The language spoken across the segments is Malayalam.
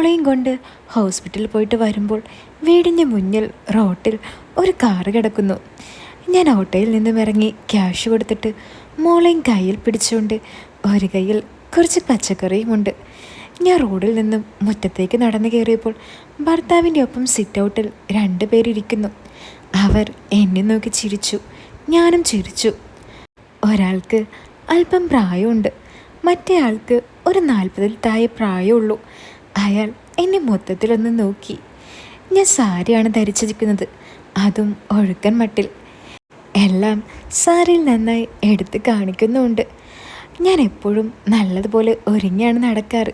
മോളെയും കൊണ്ട് ഹോസ്പിറ്റലിൽ പോയിട്ട് വരുമ്പോൾ വീടിൻ്റെ മുന്നിൽ റോട്ടിൽ ഒരു കാറ് കിടക്കുന്നു. ഞാൻ ഓട്ടോയിൽ നിന്നും ഇറങ്ങി ക്യാഷ് കൊടുത്തിട്ട് മോളെയും കയ്യിൽ പിടിച്ചുകൊണ്ട് ഒരു കയ്യിൽ കുറച്ച് പച്ചക്കറിയുമുണ്ട്. ഞാൻ റോഡിൽ നിന്നും മുറ്റത്തേക്ക് നടന്നു കയറിയപ്പോൾ ഭർത്താവിൻ്റെ ഒപ്പം സിറ്റ് ഔട്ടിൽ 2 പേരിരിക്കുന്നു. അവർ എന്നെ നോക്കി ചിരിച്ചു. ഞാനും ചിരിച്ചു. ഒരാൾക്ക് അല്പം പ്രായമുണ്ട്, മറ്റേ ആൾക്ക് ഒരു 40-ൽ താഴെ പ്രായമുള്ളൂ. അയാൾ എന്നെ മൊത്തത്തിലൊന്ന് നോക്കി. ഞാൻ സാരിയാണ് ധരിച്ചിരിക്കുന്നത്, അതും ഒഴുക്കൻ മട്ടിൽ. എല്ലാം സാരിയിൽ നന്നായി എടുത്ത് കാണിക്കുന്നുമുണ്ട്. ഞാൻ എപ്പോഴും നല്ലതുപോലെ ഒരുങ്ങിയാണ് നടക്കാറ്.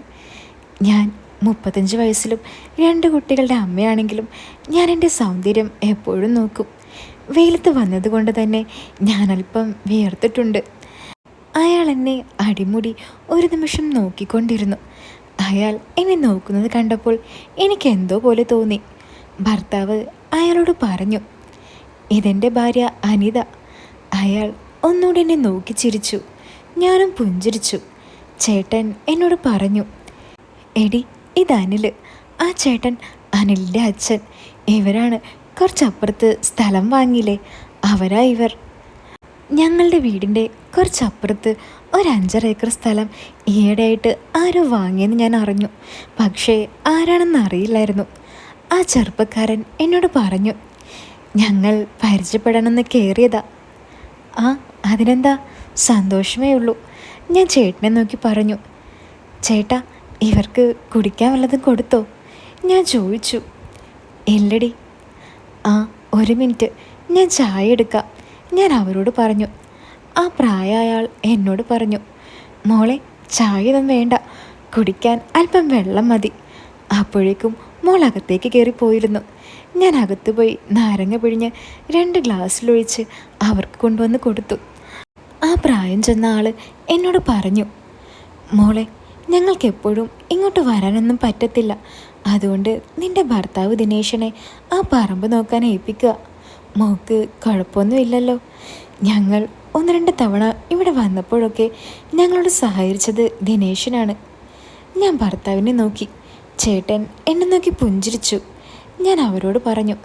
ഞാൻ 35 വയസ്സിലും 2 കുട്ടികളുടെ അമ്മയാണെങ്കിലും ഞാൻ എൻ്റെ സൗന്ദര്യം എപ്പോഴും നോക്കും. വെയിലത്ത് വന്നതുകൊണ്ട് തന്നെ ഞാൻ അല്പം വിയർത്തിട്ടുണ്ട്. അയാൾ എന്നെ അടിമുടി ഒരു നിമിഷം നോക്കിക്കൊണ്ടിരുന്നു. അയാൾ എന്നെ നോക്കുന്നത് കണ്ടപ്പോൾ എനിക്ക് എന്തോ പോലെ തോന്നി. ഭർത്താവ് അയാളോട് പറഞ്ഞു, ഇതെൻ്റെ ഭാര്യ അനിത. അയാൾ ഒന്നുകൂടി എന്നെ നോക്കി ചിരിച്ചു. ഞാനും പുഞ്ചിരിച്ചു. ചേട്ടൻ എന്നോട് പറഞ്ഞു, എടി ഇത് അനിൽ. ആ ചേട്ടൻ അനിലിൻ്റെ അച്ഛൻ. ഇവരാണ് കുറച്ചപ്പുറത്ത് സ്ഥലം വാങ്ങിയില്ലേ, അവരാ ഇവർ. ഞങ്ങളുടെ വീടിൻ്റെ കുറച്ചപ്പുറത്ത് ഒരു 5 ഏക്കർ സ്ഥലം ഈയിടെയായിട്ട് ആരോ വാങ്ങിയെന്ന് ഞാൻ അറിഞ്ഞു. പക്ഷേ ആരാണെന്ന് അറിയില്ലായിരുന്നു. ആ ചെറുപ്പക്കാരൻ എന്നോട് പറഞ്ഞു, ഞങ്ങൾ പരിചയപ്പെടാനൊന്ന് കയറിയതാ. ആ അതിനെന്താ, സന്തോഷമേ ഉള്ളൂ. ഞാൻ ചേട്ടനെ നോക്കി പറഞ്ഞു, ചേട്ടാ ഇവർക്ക് കുടിക്കാൻ വല്ലതും കൊടുത്തോ? ഞാൻ ചോദിച്ചു. ഇല്ലടി. ആ 1 മിനിറ്റ്, ഞാൻ ചായ എടുക്കാം, ഞാൻ അവരോട് പറഞ്ഞു. ആ പ്രായയാൾ എന്നോട് പറഞ്ഞു, മോളെ ചായയൊന്നും വേണ്ട, കുടിക്കാൻ അല്പം വെള്ളം മതി. അപ്പോഴേക്കും മോൾ അകത്തേക്ക് കയറിപ്പോയിരുന്നു. ഞാൻ അകത്ത് പോയി നാരങ്ങ പിഴിഞ്ഞ് 2 ഗ്ലാസ്സിലൊഴിച്ച് അവർക്ക് കൊണ്ടുവന്ന് കൊടുത്തു. ആ പ്രായം ചെന്ന ആൾ എന്നോട് പറഞ്ഞു, മോളെ ഞങ്ങൾക്കെപ്പോഴും ഇങ്ങോട്ട് വരാനൊന്നും പറ്റത്തില്ല. അതുകൊണ്ട് നിൻ്റെ ഭർത്താവ് ദിനേശനെ ആ പറമ്പ് നോക്കാൻ ഏൽപ്പിക്കുക. മോക്ക് കുഴപ്പമൊന്നുമില്ലല്ലോ. ഞങ്ങൾ 1-2 തവണ ഇവിടെ വന്നപ്പോഴൊക്കെ ഞങ്ങളോട് സഹകരിച്ചത് ദിനേശനാണ്. ഞാൻ ഭർത്താവിനെ നോക്കി. ചേട്ടൻ എന്നെ നോക്കി പുഞ്ചിരിച്ചു. ഞാൻ അവരോട് പറഞ്ഞു,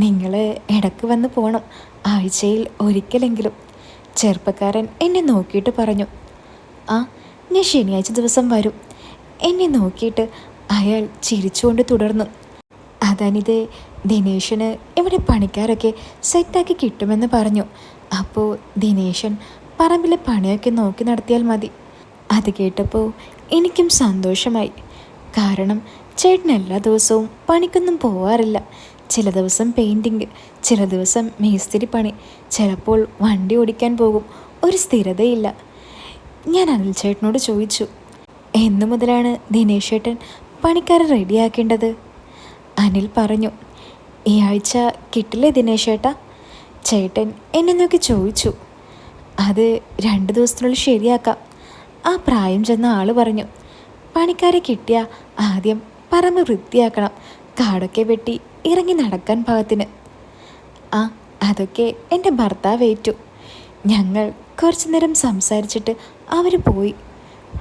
നിങ്ങൾ ഇടയ്ക്ക് വന്ന് പോകണം, ആഴ്ചയിൽ ഒരിക്കലെങ്കിലും. ചെറുപ്പക്കാരൻ എന്നെ നോക്കിയിട്ട് പറഞ്ഞു, ആ ഞാൻ ശനിയാഴ്ച ദിവസം വരും. എന്നെ നോക്കിയിട്ട് അയാൾ ചിരിച്ചുകൊണ്ട് തുടർന്നു, അതനിത് ദിനേശന് ഇവിടെ പണിക്കാരൊക്കെ സെറ്റാക്കി കിട്ടുമെന്ന് പറഞ്ഞു. അപ്പോൾ ദിനേശൻ പറമ്പിലെ പണിയൊക്കെ നോക്കി നടത്തിയാൽ മതി. അത് കേട്ടപ്പോൾ എനിക്കും സന്തോഷമായി. കാരണം ചേട്ടൻ എല്ലാ ദിവസവും പണിക്കൊന്നും പോവാറില്ല. ചില ദിവസം പെയിൻറ്റിങ്, ചില ദിവസം മേസ്തിരി പണി, ചിലപ്പോൾ വണ്ടി ഓടിക്കാൻ പോകും. ഒരു സ്ഥിരതയില്ല. ഞാൻ അനിൽ ചേട്ടനോട് ചോദിച്ചു, എന്നു മുതലാണ് ദിനേശ് ചേട്ടൻ പണിക്കാരെ റെഡിയാക്കേണ്ടത്? അനിൽ പറഞ്ഞു, ഈ ആഴ്ച കിട്ടില്ലേ ദിനേശ് ചേട്ടാ? ചേട്ടൻ എന്നെ നോക്കി ചോദിച്ചു. അത് 2 ദിവസത്തിനുള്ളിൽ ശരിയാക്കാം. ആ പ്രായം ചെന്ന ആൾ പറഞ്ഞു, പണിക്കാരെ കിട്ടിയാൽ ആദ്യം പറമ്പ് വൃത്തിയാക്കണം, കാടൊക്കെ വെട്ടി ഇറങ്ങി നടക്കാൻ പാകത്തിന്. ആ അതൊക്കെ എൻ്റെ ഭർത്താവ് ഏറ്റു. ഞങ്ങൾ കുറച്ചു നേരം സംസാരിച്ചിട്ട് അവർ പോയി.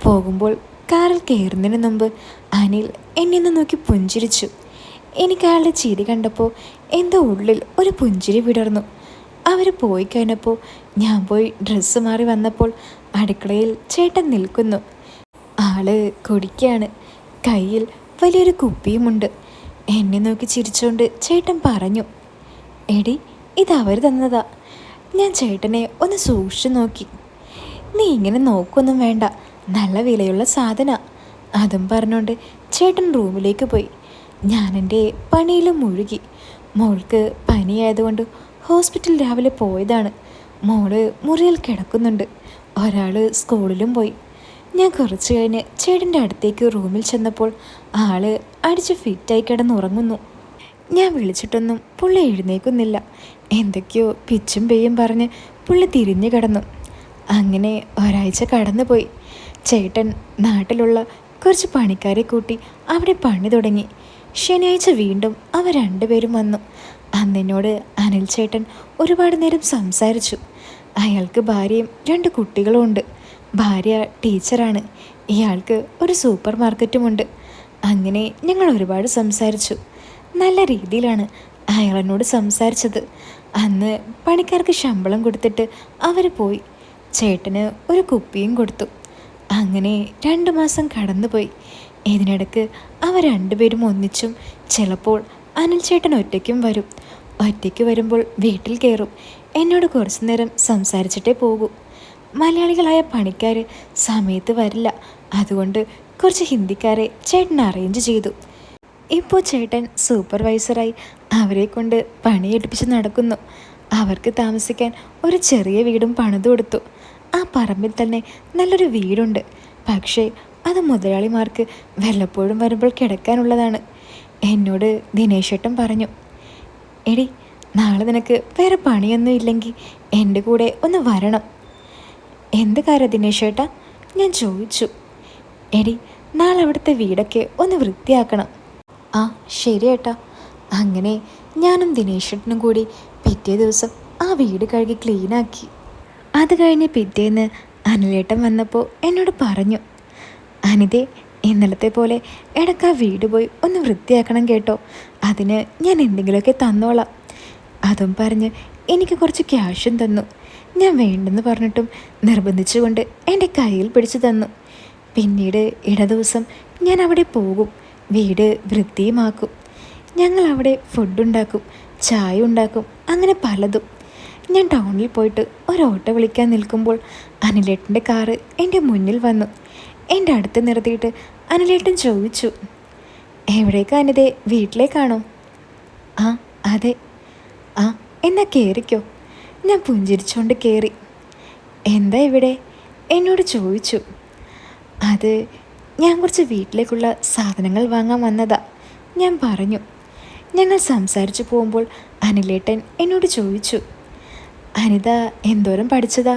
പോകുമ്പോൾ കാറിൽ കയറുന്നതിന് മുമ്പ് അനിൽ എന്നെ നോക്കി പുഞ്ചിരിച്ചു. എനിക്ക് അയാളുടെ ചിരി കണ്ടപ്പോൾ എന്തോ ഉള്ളിൽ ഒരു പുഞ്ചിരി വിടർന്നു. അവർ പോയി കഴിഞ്ഞപ്പോൾ ഞാൻ പോയി ഡ്രസ്സ് മാറി വന്നപ്പോൾ അടുക്കളയിൽ ചേട്ടൻ നിൽക്കുന്നു. ആള് കുടിക്കുകയാണ്. കയ്യിൽ വലിയൊരു കുപ്പിയുമുണ്ട്. എന്നെ നോക്കി ചിരിച്ചുകൊണ്ട് ചേട്ടൻ പറഞ്ഞു, എടി ഇത് അവർ തന്നതാ. ഞാൻ ചേട്ടനെ ഒന്ന് സൂക്ഷിച്ചു നോക്കി. നീ ഇങ്ങനെ നോക്കൊന്നും വേണ്ട, നല്ല വിലയുള്ള സാധന. അതും പറഞ്ഞുകൊണ്ട് ചേട്ടൻ റൂമിലേക്ക് പോയി. ഞാൻ എൻ്റെ പണിയിലും മുഴുകി. മോൾക്ക് പനിയായതുകൊണ്ട് ഹോസ്പിറ്റലിൽ രാവിലെ പോയതാണ്. മോള് മുറിയിൽ കിടക്കുന്നുണ്ട്. ഒരാൾ സ്കൂളിലും പോയി. ഞാൻ കുറച്ച് കഴിഞ്ഞ് ചേട്ടൻ്റെ അടുത്തേക്ക് റൂമിൽ ചെന്നപ്പോൾ ആള് അടിച്ച് ഫിറ്റായി കിടന്നുറങ്ങുന്നു. ഞാൻ വിളിച്ചിട്ടൊന്നും പുള്ളി എഴുന്നേക്കുന്നില്ല. എന്തൊക്കെയോ പിച്ചും പെയ്യും പറഞ്ഞ് പുള്ളി തിരിഞ്ഞു കിടന്നു. അങ്ങനെ ഒരാഴ്ച കടന്നുപോയി. ചേട്ടൻ നാട്ടിലുള്ള കുറച്ച് പണിക്കാരെ കൂട്ടി അവിടെ പണി തുടങ്ങി. ശനിയാഴ്ച വീണ്ടും അവർ 2 പേരും വന്നു. അന്നെന്നോട് അനിൽ ചേട്ടൻ ഒരുപാട് നേരം സംസാരിച്ചു. അയാൾക്ക് ഭാര്യയും 2 കുട്ടികളും ഉണ്ട്. ഭാര്യ ടീച്ചറാണ്. ഇയാൾക്ക് ഒരു സൂപ്പർ മാർക്കറ്റുമുണ്ട്. അങ്ങനെ ഞങ്ങൾ ഒരുപാട് സംസാരിച്ചു. നല്ല രീതിയിലാണ് അയാൾ എന്നോട് സംസാരിച്ചത്. അന്ന് പണിക്കാർക്ക് ശമ്പളം കൊടുത്തിട്ട് അവർ പോയി. ചേട്ടന് ഒരു കുപ്പിയും കൊടുത്തു. അങ്ങനെ 2 മാസം കടന്നുപോയി. ഇതിനിടയ്ക്ക് അവർ രണ്ടുപേരും ഒന്നിച്ചും ചിലപ്പോൾ അനിൽ ചേട്ടൻ ഒറ്റയ്ക്കും വരും. ഒറ്റയ്ക്ക് വരുമ്പോൾ വീട്ടിൽ കയറും. എന്നോട് കുറച്ചു നേരം സംസാരിച്ചിട്ടേ പോകൂ. മലയാളികളായ പണിക്കാർ സമയത്ത് വരില്ല. അതുകൊണ്ട് കുറച്ച് ഹിന്ദിക്കാരെ ചേട്ടൻ അറേഞ്ച് ചെയ്തു. ഇപ്പോൾ ചേട്ടൻ സൂപ്പർവൈസറായി അവരെ കൊണ്ട് പണിയെടുപ്പിച്ച് നടക്കുന്നു. അവർക്ക് താമസിക്കാൻ ഒരു ചെറിയ വീടും പണിതു കൊടുത്തു. ആ പറമ്പിൽ തന്നെ നല്ലൊരു വീടുണ്ട്. പക്ഷേ അത് മുതലാളിമാർക്ക് വല്ലപ്പോഴും വരുമ്പോൾ കിടക്കാനുള്ളതാണ്. എന്നോട് ദിനേശേട്ടൻ പറഞ്ഞു, എടി നാളെ നിനക്ക് വേറെ പണിയൊന്നും ഇല്ലെങ്കിൽ എൻ്റെ കൂടെ ഒന്ന് വരണം. എന്ത് കാര്യം ദിനേശേട്ടാ? ഞാൻ ചോദിച്ചു. എടി നാളെ അവിടുത്തെ വീടൊക്കെ ഒന്ന് വൃത്തിയാക്കണം. ആ ശരി ഏട്ടാ. അങ്ങനെ ഞാനും ദിനേശേട്ടനും കൂടി പിറ്റേ ദിവസം ആ വീട് കഴുകി ക്ലീനാക്കി. അത് കഴിഞ്ഞ് പിറ്റേന്ന് അനിലേട്ടൻ വന്നപ്പോൾ എന്നോട് പറഞ്ഞു, അനിതേ ഇന്നലത്തെ പോലെ ഇടയ്ക്ക് ആ വീട് പോയി ഒന്ന് വൃത്തിയാക്കണം കേട്ടോ. അതിന് ഞാൻ എന്തെങ്കിലുമൊക്കെ തന്നോളാം. അതും പറഞ്ഞ് എനിക്ക് കുറച്ച് ക്യാഷും തന്നു. ഞാൻ വേണ്ടെന്ന് പറഞ്ഞിട്ടും നിർബന്ധിച്ചുകൊണ്ട് എൻ്റെ കയ്യിൽ പിടിച്ചു തന്നു. പിന്നീട് ദിവസം ഞാൻ അവിടെ പോകും. വീട് വൃത്തിയുമാക്കും. ഞങ്ങൾ അവിടെ ഫുഡുണ്ടാക്കും, ചായ ഉണ്ടാക്കും, അങ്ങനെ പലതും. ഞാൻ ടൗണിൽ പോയിട്ട് ഒരു ഓട്ടോ വിളിക്കാൻ നിൽക്കുമ്പോൾ അനിലേട്ടൻ്റെ കാറ് എൻ്റെ മുന്നിൽ വന്നു. എൻ്റെ അടുത്ത് നിർത്തിയിട്ട് അനിലേട്ടൻ ചോദിച്ചു, എവിടേക്കാ അനിതേ? വീട്ടിലേക്കാണോ? ആ അതെ. ആ എന്നാ കയറിക്കോ. ഞാൻ പുഞ്ചിരിച്ചുകൊണ്ട് കയറി. എന്താ ഇവിടെ? എന്നോട് ചോദിച്ചു. അത് ഞാൻ കുറച്ച് വീട്ടിലേക്കുള്ള സാധനങ്ങൾ വാങ്ങാൻ വന്നതാ, ഞാൻ പറഞ്ഞു. ഞങ്ങൾ സംസാരിച്ചു പോകുമ്പോൾ അനിലേട്ടൻ എന്നോട് ചോദിച്ചു, അനിത എന്തോരം പഠിച്ചതാ?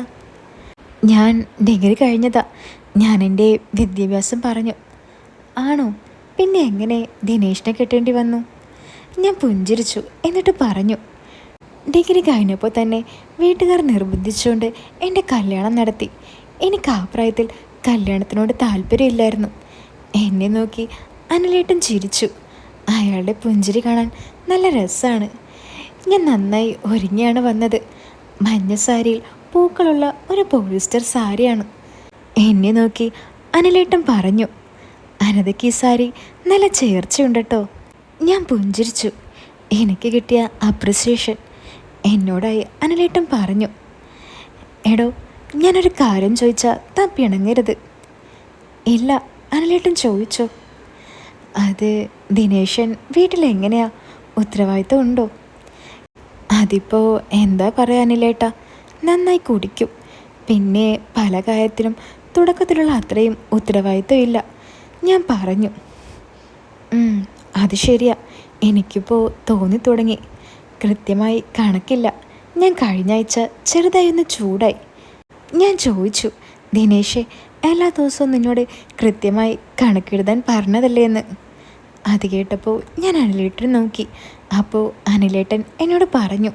ഞാൻ ഡിഗ്രി കഴിഞ്ഞതാ. ഞാൻ എൻ്റെ വിദ്യാഭ്യാസം പറഞ്ഞു. ആണോ? പിന്നെ എങ്ങനെ ദിനേശിനെ കെട്ടേണ്ടി വന്നു? ഞാൻ പുഞ്ചിരിച്ചു. എന്നിട്ട് പറഞ്ഞു, ഡിഗ്രി കഴിഞ്ഞപ്പോൾ തന്നെ വീട്ടുകാർ നിർബന്ധിച്ചുകൊണ്ട് എൻ്റെ കല്യാണം നടത്തി. എനിക്ക് ആ പ്രായത്തിൽ കല്യാണത്തിനോട് താല്പര്യമില്ലായിരുന്നു. എന്നെ നോക്കി അനിലേട്ടൻ ചിരിച്ചു. അയാളുടെ പുഞ്ചിരി കാണാൻ നല്ല രസമാണ്. ഞാൻ നന്നായി ഒരുങ്ങിയാണ് വന്നത്. മഞ്ഞ സാരിയിൽ പൂക്കളുള്ള ഒരു പോളിസ്റ്റർ സാരിയാണ്. എന്നെ നോക്കി അനിലേട്ടൻ പറഞ്ഞു, അനിതയ്ക്ക് ഈ സാരി നല്ല ചേർച്ചയുണ്ട് കേട്ടോ. ഞാൻ പുഞ്ചിരിച്ചു. എനിക്ക് കിട്ടിയ അപ്രിസിയേഷൻ എന്നോടായി അനിലേട്ടൻ പറഞ്ഞു, എടോ ഞാനൊരു കാര്യം ചോദിച്ചാൽ താൻ പിണങ്ങരുത്. ഇല്ല, അനിലേട്ടൻ ചോദിച്ചോ. അത് ദിനേശൻ വീട്ടിലെങ്ങനെയാ? ഉത്തരവാദിത്തം ഉണ്ടോ? അതിപ്പോൾ എന്താ പറയുക അനിലേട്ടാ, നന്നായി കുടിക്കും. പിന്നെ പല കാര്യത്തിനും തുടക്കത്തിലുള്ള അത്രയും ഉത്തരവാദിത്തം ഇല്ല, ഞാൻ പറഞ്ഞു. അത് ശരിയാ. എനിക്കിപ്പോൾ തോന്നി തുടങ്ങി. കൃത്യമായി കണക്കില്ല. ഞാൻ കഴിഞ്ഞ ആഴ്ച ചെറുതായി ഒന്ന് ചൂടായി. ഞാൻ ചോദിച്ചു, ദിനേശെ എല്ലാ ദിവസവും നിന്നോട് കൃത്യമായി കണക്കെഴുതാൻ പറഞ്ഞതല്ലേ എന്ന്. അത് കേട്ടപ്പോൾ ഞാൻ അനിലേട്ടൻ നോക്കി. അപ്പോൾ അനിലേട്ടൻ എന്നോട് പറഞ്ഞു,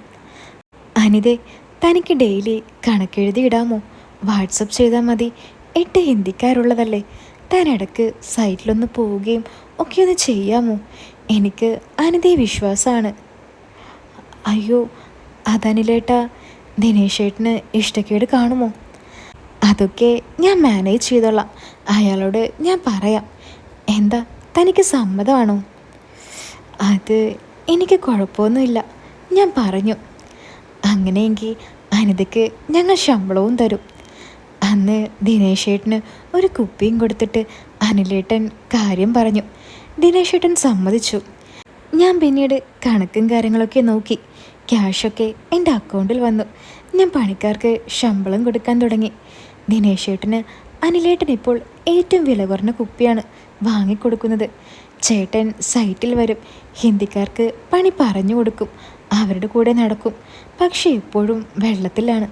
അനിതേ തനിക്ക് ഡെയിലി കണക്കെഴുതി ഇടാമോ? വാട്സപ്പ് ചെയ്താൽ മതി. 8 ഹിന്ദിക്കാരുള്ളതല്ലേ. താൻ ഇടയ്ക്ക് സൈറ്റിലൊന്ന് പോവുകയും ഒക്കെ ഒന്ന് ചെയ്യാമോ? എനിക്ക് അനിതയെ വിശ്വാസമാണ്. അയ്യോ അതനിലേട്ടാ, ദിനേശേട്ടന് ഇഷ്ടക്കേട് കാണുമോ? അതൊക്കെ ഞാൻ മാനേജ് ചെയ്തോളാം. അയാളോട് ഞാൻ പറയാം. എന്താ തനിക്ക് സമ്മതമാണോ? അത് എനിക്ക് കുഴപ്പമൊന്നുമില്ല, ഞാൻ പറഞ്ഞു. അങ്ങനെയെങ്കിൽ അനിതയ്ക്ക് ഞങ്ങൾ ശമ്പളവും തരും. അന്ന് ദിനേശേട്ടന് ഒരു കുപ്പിയും കൊടുത്തിട്ട് അനിലേട്ടൻ കാര്യം പറഞ്ഞു. ദിനേശേട്ടൻ സമ്മതിച്ചു. ഞാൻ പിന്നീട് കണക്കും കാര്യങ്ങളൊക്കെ നോക്കി. ക്യാഷൊക്കെ എൻ്റെ അക്കൗണ്ടിൽ വന്നു. ഞാൻ പണിക്കാർക്ക് ശമ്പളം കൊടുക്കാൻ തുടങ്ങി. ദിനേശേട്ടന് അനിലേട്ടൻ ഇപ്പോൾ ഏറ്റവും വില കുറഞ്ഞ കുപ്പിയാണ് വാങ്ങിക്കൊടുക്കുന്നത്. ചേട്ടൻ സൈറ്റിൽ വരും. ഹിന്ദിക്കാർക്ക് പണി പറഞ്ഞു കൊടുക്കും. അവരുടെ കൂടെ നടക്കും. പക്ഷേ എപ്പോഴും വെള്ളത്തിലാണ്.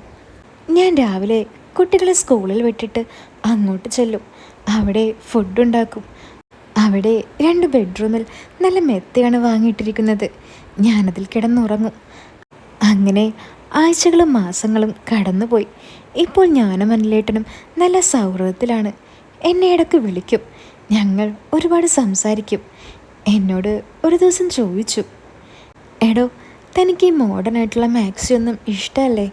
ഞാൻ രാവിലെ കുട്ടികളെ സ്കൂളിൽ വിട്ടിട്ട് അങ്ങോട്ട് ചെല്ലും. അവിടെ ഫുഡുണ്ടാക്കും. അവിടെ 2 ബെഡ്റൂമിൽ നല്ല മെത്തയാണ് വാങ്ങിയിട്ടിരിക്കുന്നത്. ഞാനതിൽ കിടന്നുറങ്ങും. അങ്ങനെ ആഴ്ചകളും മാസങ്ങളും കടന്നുപോയി. ഇപ്പോൾ ഞാനും അനിലേട്ടനും നല്ല സൗഹൃദത്തിലാണ്. എന്നെ ഇടയ്ക്ക് വിളിക്കും. ഞങ്ങൾ ഒരുപാട് സംസാരിക്കും. എന്നോട് ഒരു ദിവസം ചോദിച്ചു, എടോ തനിക്ക് ഈ മോഡേൺ ആയിട്ടുള്ള മാക്സി ഒന്നും ഇഷ്ടമല്ലേ?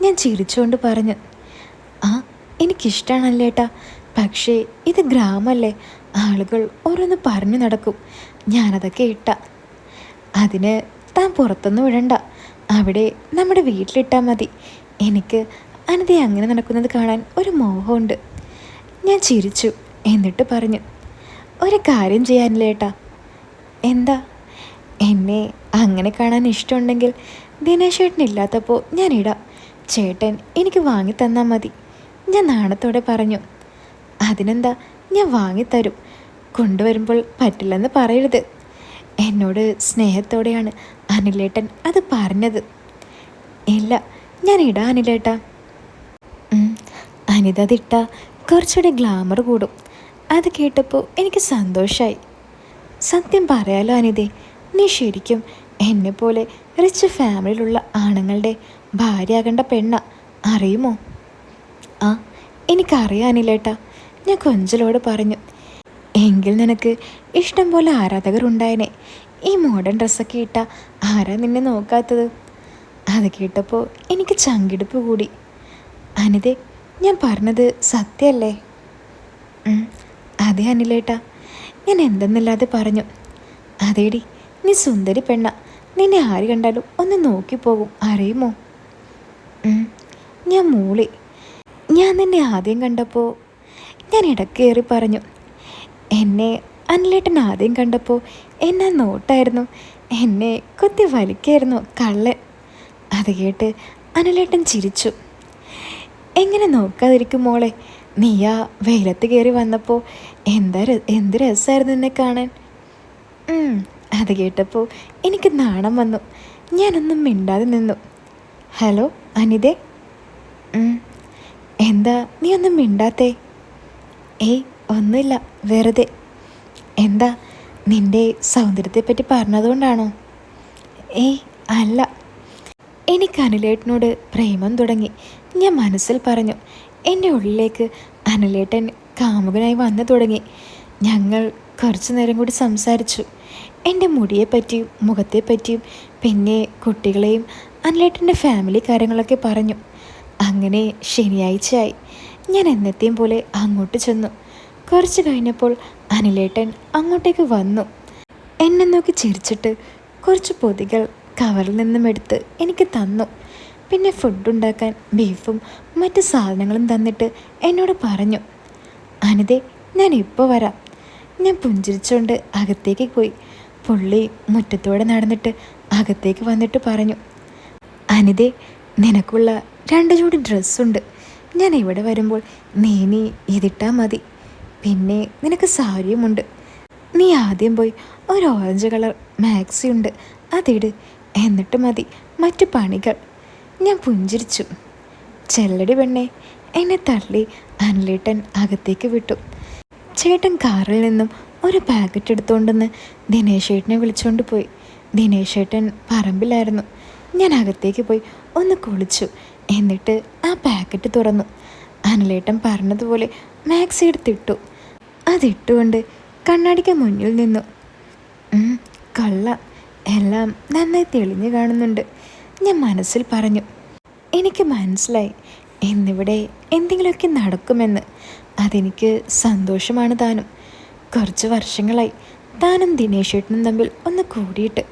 ഞാൻ ചിരിച്ചുകൊണ്ട് പറഞ്ഞു, ആ എനിക്കിഷ്ടമാണല്ലേ ഏട്ടാ, പക്ഷേ ഇത് ഗ്രാമല്ലേ, ആളുകൾ ഓരോന്ന് പറഞ്ഞു നടക്കും, ഞാനതൊക്കെ ഇട്ട. അതിന് താൻ പുറത്തൊന്നും വിടണ്ട, അവിടെ നമ്മുടെ വീട്ടിലിട്ടാൽ മതി. എനിക്ക് അനിതയെ അങ്ങനെ നടക്കുന്നത് കാണാൻ ഒരു മോഹമുണ്ട്. ഞാൻ ചിരിച്ചു, എന്നിട്ട് പറഞ്ഞു, ഒരു കാര്യം ചെയ്യാനില്ല ഏട്ടാ. എന്താ? എന്നെ അങ്ങനെ കാണാൻ ഇഷ്ടമുണ്ടെങ്കിൽ ദിനേശ് ചേട്ടനില്ലാത്തപ്പോൾ ഞാൻ ഇടാം. ചേട്ടൻ എനിക്ക് വാങ്ങി തന്നാൽ മതി. ഞാൻ നാണത്തോടെ പറഞ്ഞു. അതിനെന്താ, ഞാൻ വാങ്ങിത്തരും. കൊണ്ടുവരുമ്പോൾ പറ്റില്ലെന്ന് പറയരുത്. എന്നോട് സ്നേഹത്തോടെയാണ് അനിലേട്ടൻ അത് പറഞ്ഞത്. ഇല്ല, ഞാൻ ഇടാം അനിലേട്ടാ. അനിത അതിട്ട കുറച്ചുകൂടെ ഗ്ലാമർ കൂടും. അത് കേട്ടപ്പോൾ എനിക്ക് സന്തോഷമായി. സത്യം പറയാലോ അനിതേ, നീ ശരിക്കും എന്നെപ്പോലെ റിച്ച് ഫാമിലിയിലുള്ള ആണുങ്ങളുടെ ഭാര്യയാകേണ്ട പെണ്ണ, അറിയുമോ? ആ എനിക്കറിയാനില്ലേട്ടാ, ഞാൻ കൊഞ്ചലോട് പറഞ്ഞു. എങ്കിൽ നിനക്ക് ഇഷ്ടം പോലെ ആരാധകർ ഉണ്ടായനെ. ഈ മോഡേൺ ഡ്രസ്സൊക്കെ ഇട്ട ആരാ നിന്നെ നോക്കാത്തത്? അത് കേട്ടപ്പോൾ എനിക്ക് ചങ്കിടിപ്പ് കൂടി. അനിതേ, ഞാൻ പറഞ്ഞത് സത്യമല്ലേ? അതെ അനിലേട്ടാ, ഞാൻ എന്തെന്നില്ലാതെ പറഞ്ഞു. അതേടി, നീ സുന്ദരി പെണ്ണ, നിന്നെ ആര് കണ്ടാലും ഒന്ന് നോക്കിപ്പോകും, അറിയുമോ? ഞാൻ മൂളി. ഞാൻ നിന്നെ ആദ്യം കണ്ടപ്പോൾ ഞാൻ ഇടക്കേറി പറഞ്ഞു. എന്നെ അനിലേട്ടൻ ആദ്യം കണ്ടപ്പോൾ എന്നാ നോട്ടായിരുന്നു, എന്നെ കുത്തി വലിക്കായിരുന്നു കള്ളൻ. അത് കേട്ട് അനിലേട്ടൻ ചിരിച്ചു. എങ്ങനെ നോക്കാതിരിക്കും മോളെ, നീയാ വെയിലത്ത് കയറി വന്നപ്പോൾ എന്ത് രസമായിരുന്നു എന്നെ കാണാൻ. അത് കേട്ടപ്പോൾ എനിക്ക് നാണം വന്നു. ഞാനൊന്നും മിണ്ടാതെ നിന്നു. ഹലോ അനിതേ. എന്താ നീ ഒന്നും മിണ്ടാത്തേ? ഏയ് ഒന്നുമില്ല, വെറുതെ. എന്താ, നിൻ്റെ സൗന്ദര്യത്തെപ്പറ്റി പറഞ്ഞതുകൊണ്ടാണോ? ഏയ് അല്ല, എനിക്ക് അനിലേട്ടനോട് പ്രേമം തുടങ്ങി. ഞാൻ മനസ്സിൽ പറഞ്ഞു. എൻ്റെ ഉള്ളിലേക്ക് അനിലേട്ടൻ കാമുകനായി വന്നു തുടങ്ങി. ഞങ്ങൾ കുറച്ചു നേരം കൂടി സംസാരിച്ചു. എൻ്റെ മുടിയെപ്പറ്റിയും മുഖത്തെപ്പറ്റിയും പിന്നെ കുട്ടികളെയും അനിലേട്ടൻ്റെ ഫാമിലി കാര്യങ്ങളൊക്കെ പറഞ്ഞു. അങ്ങനെ ശനിയാഴ്ചയായി. ഞാൻ എന്നത്തെയും പോലെ അങ്ങോട്ട് ചെന്നു. കുറച്ച് കഴിഞ്ഞപ്പോൾ അനിലേട്ടൻ അങ്ങോട്ടേക്ക് വന്നു. എന്നെ നോക്കി ചിരിച്ചിട്ട് കുറച്ച് പൊതികൾ കവറിൽ നിന്നും എടുത്ത് എനിക്ക് തന്നു. പിന്നെ ഫുഡുണ്ടാക്കാൻ ബീഫും മറ്റ് സാധനങ്ങളും തന്നിട്ട് എന്നോട് പറഞ്ഞു, അനിതേ ഞാൻ ഇപ്പോൾ വരാം. ഞാൻ പുഞ്ചിരിച്ചുകൊണ്ട് അകത്തേക്ക് പോയി. പുള്ളി മുറ്റത്തോടെ നടന്നിട്ട് അകത്തേക്ക് വന്നിട്ട് പറഞ്ഞു, അനിതേ നിനക്കുള്ള 2 ജോഡി ഡ്രസ്സുണ്ട്. ഞാൻ ഇവിടെ വരുമ്പോൾ നീ ഇതിട്ടാൽ മതി. പിന്നെ നിനക്ക് സാരിയുമുണ്ട്. നീ ആദ്യം പോയി ഒരു ഓറഞ്ച് കളർ മാക്സി ഉണ്ട്, അതിട്. എന്നിട്ട് മതി മറ്റു പണികൾ. ഞാൻ പുഞ്ചിരിച്ചു. ചെല്ലടി പെണ്ണെ. എന്നെ തള്ളി അനിലേട്ടൻ അകത്തേക്ക് വിട്ടു. ചേട്ടൻ കാറിൽ നിന്നും ഒരു പാക്കറ്റ് എടുത്തുകൊണ്ടെന്ന് ദിനേശ് ചേട്ടനെ വിളിച്ചുകൊണ്ട് പോയി. ദിനേശ് ചേട്ടൻ പറമ്പിലായിരുന്നു. ഞാൻ അകത്തേക്ക് പോയി ഒന്ന് കുളിച്ചു. എന്നിട്ട് ആ പാക്കറ്റ് തുറന്നു. അനിലേട്ടൻ പറഞ്ഞതുപോലെ മാക്സി എടുത്തിട്ടു. അതിട്ടുകൊണ്ട് കണ്ണാടിക്ക് മുന്നിൽ നിന്നു. കള്ള, എല്ലാം നന്നായി തെളിഞ്ഞു കാണുന്നുണ്ട്, ഞാൻ മനസ്സിൽ പറഞ്ഞു. എനിക്ക് മനസ്സിലായി ഇന്നിവിടെ എന്തെങ്കിലുമൊക്കെ നടക്കുമെന്ന്. അതെനിക്ക് സന്തോഷമാണ് താനും. കുറച്ച് വർഷങ്ങളായി താനും ദിനേശ് ചേട്ടനും തമ്മിൽ ഒന്ന് കൂടിയിട്ട്.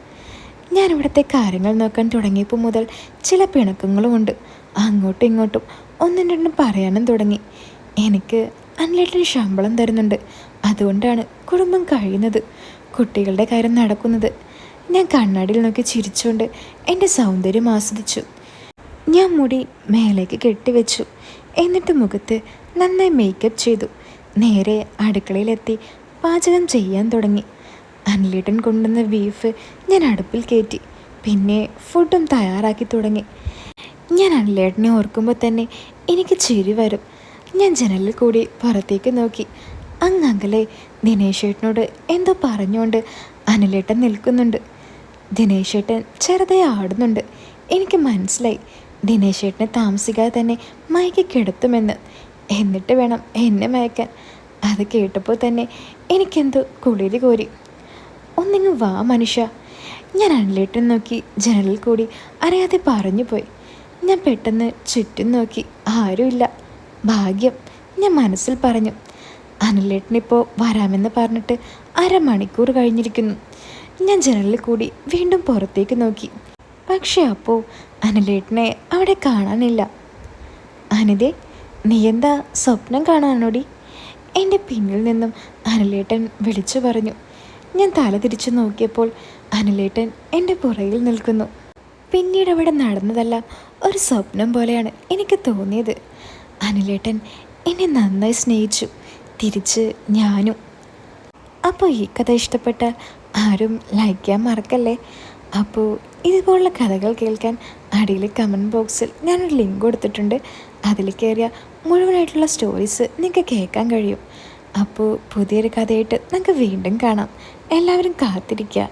ഞാൻ ഇവിടുത്തെ കാര്യങ്ങൾ നോക്കാൻ തുടങ്ങിയപ്പോൾ മുതൽ ചില പിണക്കങ്ങളുമുണ്ട്. അങ്ങോട്ടും ഇങ്ങോട്ടും ഒന്നും രണ്ടും പറയാനും തുടങ്ങി. എനിക്ക് അനിലേട്ടന് ശമ്പളം തരുന്നുണ്ട്, അതുകൊണ്ടാണ് കുടുംബം കഴിയുന്നത്, കുട്ടികളുടെ കാര്യം നടക്കുന്നത്. ഞാൻ കണ്ണാടിയിൽ നോക്കി ചിരിച്ചുകൊണ്ട് എൻ്റെ സൗന്ദര്യം ആസ്വദിച്ചു. ഞാൻ മുടി മേലേക്ക് കെട്ടിവെച്ചു. എന്നിട്ട് മുഖത്ത് നന്നായി മേക്കപ്പ് ചെയ്തു. നേരെ അടുക്കളയിലെത്തി പാചകം ചെയ്യാൻ തുടങ്ങി. അനിലേട്ടൻ കൊണ്ടുവന്ന ബീഫ് ഞാൻ അടുപ്പിൽ കയറ്റി. പിന്നെ ഫുഡും തയ്യാറാക്കി തുടങ്ങി. ഞാൻ അനിലേട്ടനെ ഓർക്കുമ്പോൾ തന്നെ എനിക്ക് ചിരി വരും. ഞാൻ ജനലിൽ കൂടി പുറത്തേക്ക് നോക്കി. അങ്ങകലെ ദിനേശ് ചേട്ടനോട് എന്തോ പറഞ്ഞുകൊണ്ട് അനിലേട്ടൻ നിൽക്കുന്നുണ്ട്. ദിനേശ് ചേട്ടൻ ചെറുതായി ആടുന്നുണ്ട്. എനിക്ക് മനസ്സിലായി ദിനേശ് ചേട്ടനെ താമസിക്കാതെ തന്നെ മയക്കി കിടത്തുമെന്ന്. എന്നിട്ട് വേണം എന്നെ മയക്കാൻ. അത് കേട്ടപ്പോൾ തന്നെ എനിക്കെന്തോ കുളിര് കോരി. ഒന്നിങ്ങ് വാ മനുഷ്യ. ഞാൻ അനിലേട്ടൻ നോക്കി ജനലിൽ കൂടി അറിയാതെ പറഞ്ഞു പോയി. ഞാൻ പെട്ടെന്ന് ചുറ്റും നോക്കി, ആരുമില്ല. ഭാഗ്യം, ഞാൻ മനസ്സിൽ പറഞ്ഞു. അനിലേട്ടനിപ്പോൾ വരാമെന്ന് പറഞ്ഞിട്ട് അരമണിക്കൂർ കഴിഞ്ഞിരിക്കുന്നു. ഞാൻ ജനലിൽ കൂടി വീണ്ടും പുറത്തേക്ക് നോക്കി. പക്ഷെ അപ്പോൾ അനിലേട്ടനെ അവിടെ കാണാനില്ല. അനിതേ, നീ എന്താ സ്വപ്നം കാണാനോടി? എൻ്റെ പിന്നിൽ നിന്നും അനിലേട്ടൻ വിളിച്ചു പറഞ്ഞു. ഞാൻ തല തിരിച്ചു നോക്കിയപ്പോൾ അനിലേട്ടൻ എൻ്റെ പുറകിൽ നിൽക്കുന്നു. പിന്നീട് അവിടെ നടന്നതെല്ലാം ഒരു സ്വപ്നം പോലെയാണ് എനിക്ക് തോന്നിയത്. അനിലേട്ടൻ എന്നെ നന്നായി സ്നേഹിച്ചു, തിരിച്ച് ഞാനും. അപ്പോൾ ഈ കഥ ഇഷ്ടപ്പെട്ടാൽ ആരും ലൈക്ക് ചെയ്യാൻ മറക്കല്ലേ. അപ്പോൾ ഇതുപോലുള്ള കഥകൾ കേൾക്കാൻ അടിയിൽ കമൻറ്റ് ബോക്സിൽ ഞാനൊരു ലിങ്ക് കൊടുത്തിട്ടുണ്ട്. അതിൽ കയറിയ മുഴുവനായിട്ടുള്ള സ്റ്റോറീസ് നിങ്ങൾക്ക് കേൾക്കാൻ കഴിയും. അപ്പോൾ പുതിയൊരു കഥയായിട്ട് നമുക്ക് വീണ്ടും കാണാം. എല്ലാവരും കാത്തിരിക്കുക.